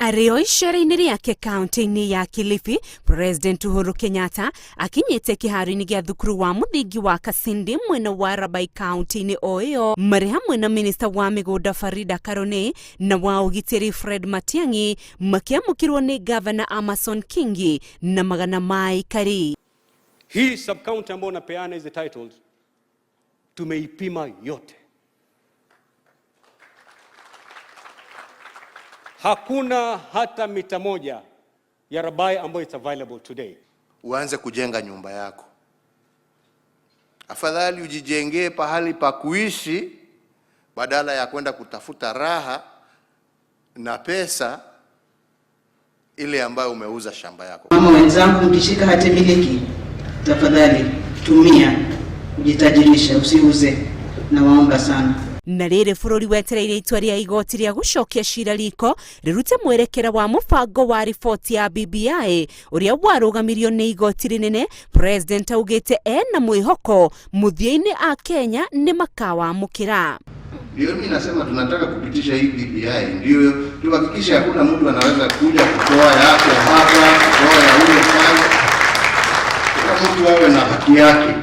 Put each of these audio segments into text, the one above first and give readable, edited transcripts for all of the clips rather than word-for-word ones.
Arĩo icera-inĩ rĩake kaunti-inĩ ya Kilifi, President Uhuru Kenyatta akinyĩte kĩharo-inĩ gĩa thukuru wa mũthingi wa Kasindi mwena wa Rabai kaunti-inĩ o ĩyo, marĩ hamwe na Minister wa mĩgũnda Farida Karone na wa ũgitĩri Fred Matiang'i, makĩamũkĩrwo nĩ Governor Amason Kingi na magana ma aikari. Hii sub-county ambayo napeana hizi titles tumeipima yote. Hakuna hata mita moja ya Rabai ambayo it's available today. Uanze kujenga nyumba yako. Afadhali ujijengee pahali pa kuishi badala ya kwenda kutafuta raha na pesa ile ambayo umeuza shamba yako. Mama wenzangu, mkishika hati miliki, tafadhali tumia, ujitajirisha, usiuze, na waomba sana. Na rĩrĩ bũrũri wetereire itua rĩa igoti rĩa gũcokia cira riko rĩrute mwerekera wa mũbango wa riboti ya BBI ũrĩa warũgamirio nĩ igoti rĩnene. President augĩte ena mwĩhoko mũthia-inĩ a Kenya nĩ makawamũkĩra. Ndio mimi nasema tunataka kupitisha hii BBI, ndio tuhakikishe hakuna mtu anaweza kuja kutoa yake hapa, kutoa ya ule pale. Kila mtu awe na haki yake.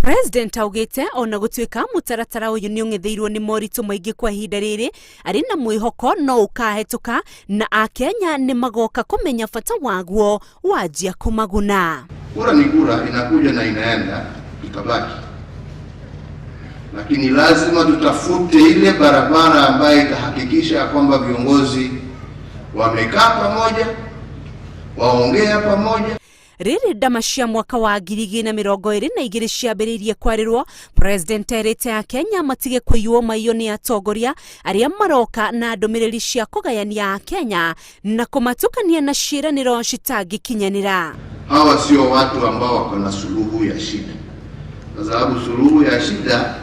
President augĩte ona gũtuĩka mũtaratara ũyũ nĩ ũng'etheirwo nĩ moritũ maingĩ kwa ihinda rĩrĩ, arĩ na mwĩhoko no ũkahĩtũka na Akenya nĩ magoka kũmenya bata waguo wanjia kũmaguna. Kura ni kura, inakuja na inaenda, tutabaki. Lakini lazima tutafute ile barabara ambayo itahakikisha kwamba viongozi wamekaa pamoja, waongea pamoja. Rĩrĩ ndama cia mwaka wa 2022 ciambĩrĩirie kwarĩrwo, President erĩte a Kenya matige kũiywo maiyo nĩ atongoria arĩa maroka na ndũmĩrĩri cia kũgayania a Kenya na kũmatukania na ciĩranĩro citangĩkinyanĩra. Hawa sio watu ambao wako na suluhu ya shida, kwa sababu suluhu ya shida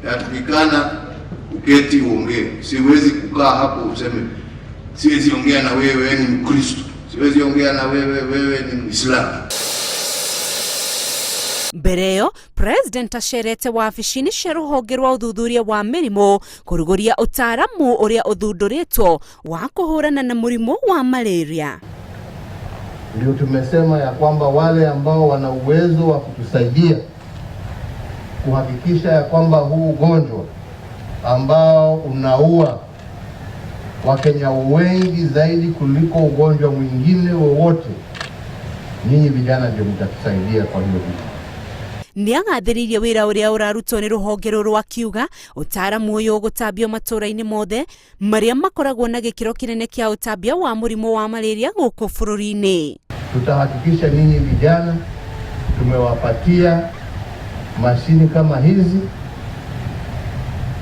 yatakikana uketi uongee. Siwezi kukaa hapo useme siwezi ongea na wewe ni Mkristo, siwezi ongea na wewe ni Muislamu. Mbere ĩyo, President acerete wabici-inĩ cia rũhonge rwa ũthuthuria wa mĩrimũ kũrugũria ũtaaramu ũrĩa ũthundũrĩtwo wa kũhũrana na mũrimũ wa malaria. Ndio tumesema ya kwamba wale ambao wana uwezo wa kutusaidia kuhakikisha ya kwamba huu ugonjwa ambao unaua Wakenya wengi zaidi kuliko ugonjwa mwingine wowote, nyinyi vijana ndio mtatusaidia kwa hiyo vitu. Nĩagathĩrĩirie wĩra ũrĩa ũrarutwo nĩ rũhonge rũrũ akiuga ũtaaramu ũyũ ũgũtambio matũũra-inĩ mothe marĩa makoragwo na gĩkĩro kĩnene kĩa ũtambia wa mũrimũ wa malaria gũkũ bũrũri-inĩ. Tutahakikisha nyinyi vijana tumewapatia mashini kama hizi,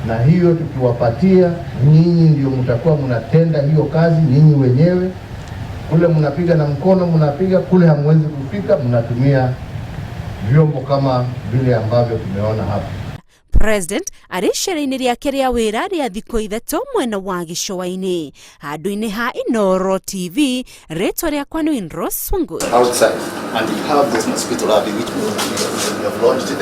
na hiyo tukiwapatia nyinyi ndio mtakuwa mnatenda hiyo kazi nyinyi wenyewe. Kule mnapiga na mkono, mnapiga kule hamwezi kufika, mnatumia vyombo kama vile ambavyo tumeona hapa. President arĩ icera-inĩ rĩake rĩa wĩra rĩa thikũ ithatũ mwena wa gĩcũa-inĩ. Handũ-inĩ ha Inooro TV, rĩtwa rĩakwa nĩ Rose Wangui. Outside and you have this mosquito larvae which we have launched it.